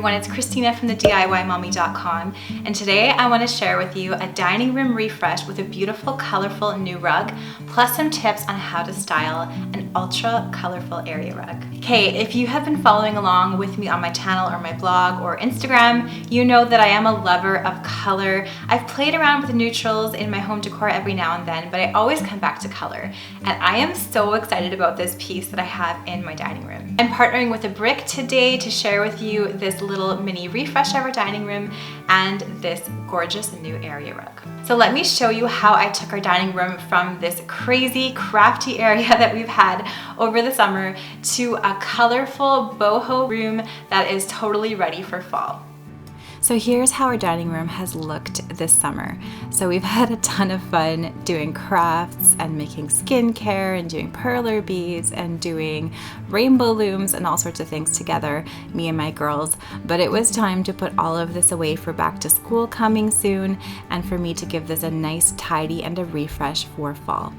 everyone, it's Christina from the DIYmommy.com, and today I want to share with you a dining room refresh with a beautiful, colorful new rug, plus some tips on how to style an ultra colorful area rug. Okay, if you have been following along with me on my channel or my blog or Instagram, you know that I am a lover of color. I've played around with neutrals in my home decor every now and then, but I always come back to color, and I am so excited about this piece that I have in my dining room. I'm partnering with a brick today to share with you this little mini refresh of our dining room and this gorgeous new area rug. So let me show you how I took our dining room from this crazy crafty area that we've had over the summer to a colorful boho room that is totally ready for fall. So here's how our dining room has looked this summer. So we've had a ton of fun doing crafts and making skincare and doing perler beads and doing rainbow looms and all sorts of things together, me and my girls. But it was time to put all of this away for back to school coming soon and for me to give this a nice tidy and a refresh for fall.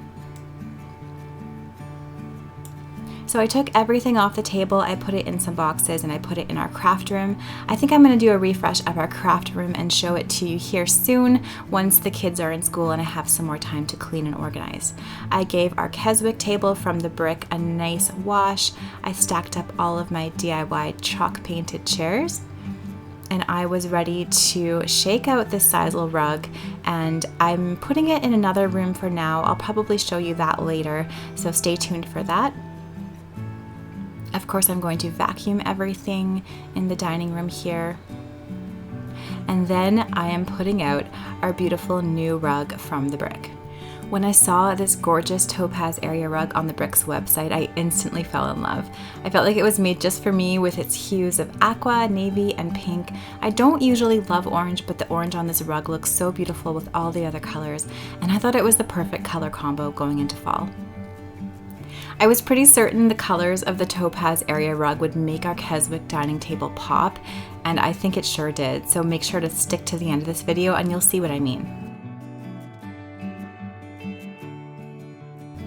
So I took everything off the table, I put it in some boxes, and I put it in our craft room. I think I'm going to do a refresh of our craft room and show it to you here soon once the kids are in school and I have some more time to clean and organize. I gave our Keswick table from the brick a nice wash. I stacked up all of my DIY chalk painted chairs, and I was ready to shake out this sisal rug, and I'm putting it in another room for now. I'll probably show you that later, so stay tuned for that. Of course, I'm going to vacuum everything in the dining room here. And then I am putting out our beautiful new rug from the brick. When I saw this gorgeous topaz area rug on the brick's website, I instantly fell in love. I felt like it was made just for me with its hues of aqua, navy, and pink. I don't usually love orange, but the orange on this rug looks so beautiful with all the other colors, and I thought it was the perfect color combo going into fall. I was pretty certain the colors of the topaz area rug would make our Keswick dining table pop, and I think it sure did, so make sure to stick to the end of this video and you'll see what I mean.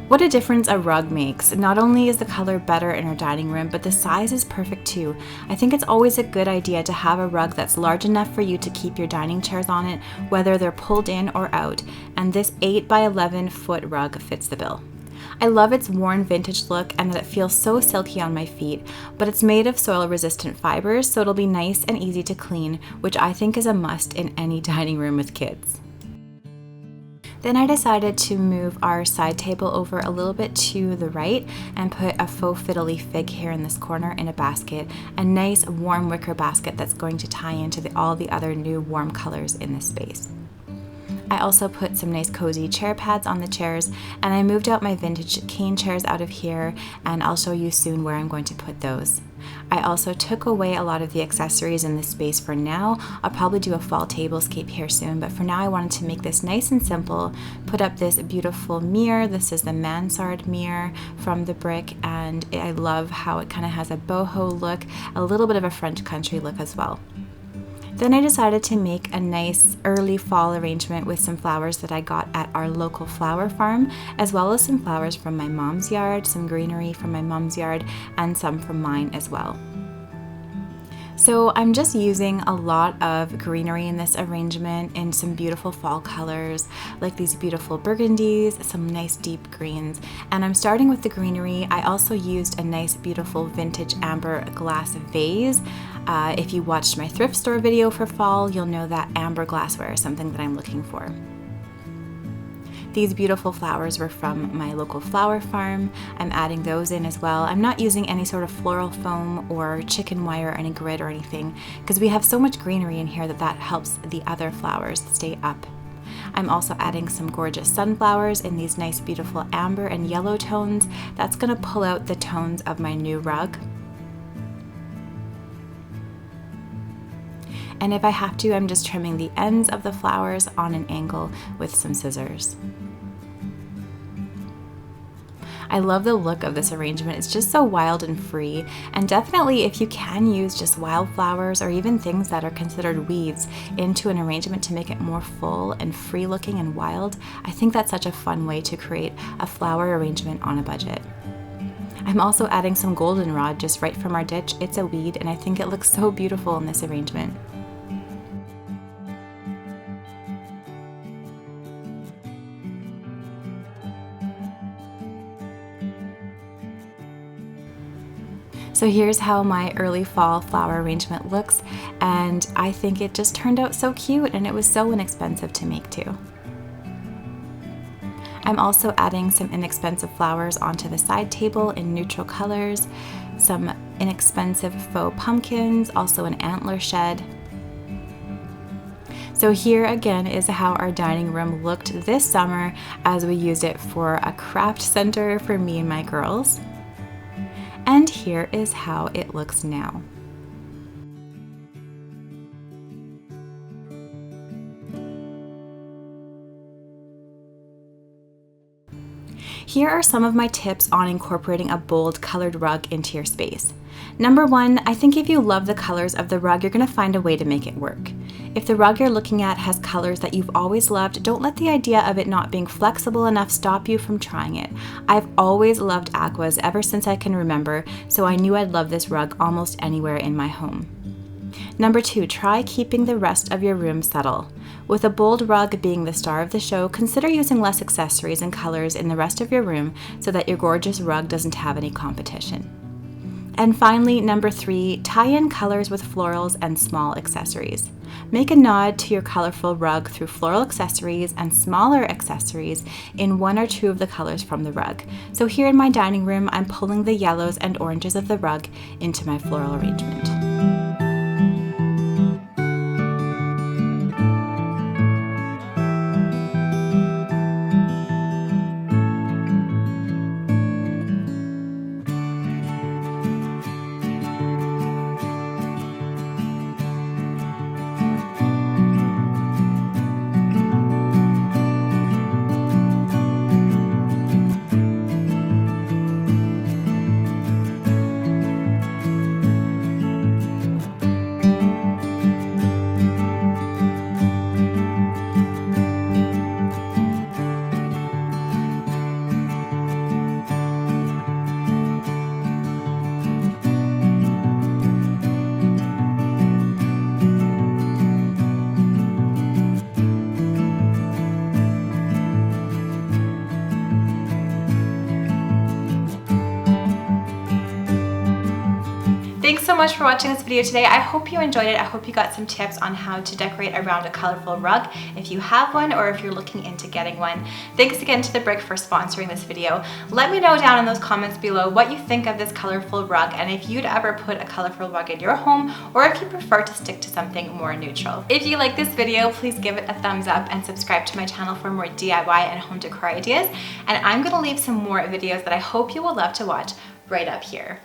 What a difference a rug makes. Not only is the color better in our dining room, but the size is perfect too. I think it's always a good idea to have a rug that's large enough for you to keep your dining chairs on it, whether they're pulled in or out, and this 8 by 11 foot rug fits the bill. I love its worn vintage look and that it feels so silky on my feet, but it's made of soil-resistant fibers, so it'll be nice and easy to clean, which I think is a must in any dining room with kids. Then I decided to move our side table over a little bit to the right and put a faux fiddly fig here in this corner in a basket, a nice warm wicker basket that's going to tie into all the other new warm colors in this space. I also put some nice cozy chair pads on the chairs, and I moved out my vintage cane chairs out of here, and I'll show you soon where I'm going to put those. I also took away a lot of the accessories in this space for now. I'll probably do a fall tablescape here soon, but for now I wanted to make this nice and simple. Put up this beautiful mirror. This is the mansard mirror from the brick, and I love how it kind of has a boho look, a little bit of a French country look as well. Then I decided to make a nice early fall arrangement with some flowers that I got at our local flower farm, as well as some flowers from my mom's yard, some greenery from my mom's yard, and some from mine as well. So I'm just using a lot of greenery in this arrangement in some beautiful fall colors, like these beautiful burgundies, some nice deep greens. And I'm starting with the greenery. I also used a nice beautiful vintage amber glass vase. If you watched my thrift store video for fall, you'll know that amber glassware is something that I'm looking for. These beautiful flowers were from my local flower farm. I'm adding those in as well. I'm not using any sort of floral foam or chicken wire or any grid or anything, because we have so much greenery in here that helps the other flowers stay up. I'm also adding some gorgeous sunflowers in these nice beautiful amber and yellow tones. That's going to pull out the tones of my new rug. And if I have to, I'm just trimming the ends of the flowers on an angle with some scissors. I love the look of this arrangement. It's just so wild and free, and definitely if you can use just wildflowers or even things that are considered weeds into an arrangement to make it more full and free looking and wild, I think that's such a fun way to create a flower arrangement on a budget. I'm also adding some goldenrod just right from our ditch. It's a weed and I think it looks so beautiful in this arrangement. So here's how my early fall flower arrangement looks, and I think it just turned out so cute and it was so inexpensive to make too. I'm also adding some inexpensive flowers onto the side table in neutral colors, some inexpensive faux pumpkins, also an antler shed. So here again is how our dining room looked this summer as we used it for a craft center for me and my girls. And here is how it looks now. Here are some of my tips on incorporating a bold colored rug into your space. Number one, I think if you love the colors of the rug, you're going to find a way to make it work. If the rug you're looking at has colors that you've always loved, don't let the idea of it not being flexible enough stop you from trying it. I've always loved aquas ever since I can remember, so I knew I'd love this rug almost anywhere in my home. Number two, try keeping the rest of your room subtle. With a bold rug being the star of the show, consider using less accessories and colors in the rest of your room so that your gorgeous rug doesn't have any competition. And finally, number three, tie in colors with florals and small accessories. Make a nod to your colorful rug through floral accessories and smaller accessories in one or two of the colors from the rug. So here in my dining room, I'm pulling the yellows and oranges of the rug into my floral arrangement. Thanks so much for watching this video today. I hope you enjoyed it. I hope you got some tips on how to decorate around a colorful rug if you have one or if you're looking into getting one. Thanks again to The Brick for sponsoring this video. Let me know down in those comments below what you think of this colorful rug and if you'd ever put a colorful rug in your home or if you prefer to stick to something more neutral. If you like this video, please give it a thumbs up and subscribe to my channel for more DIY and home decor ideas. And I'm gonna leave some more videos that I hope you will love to watch right up here.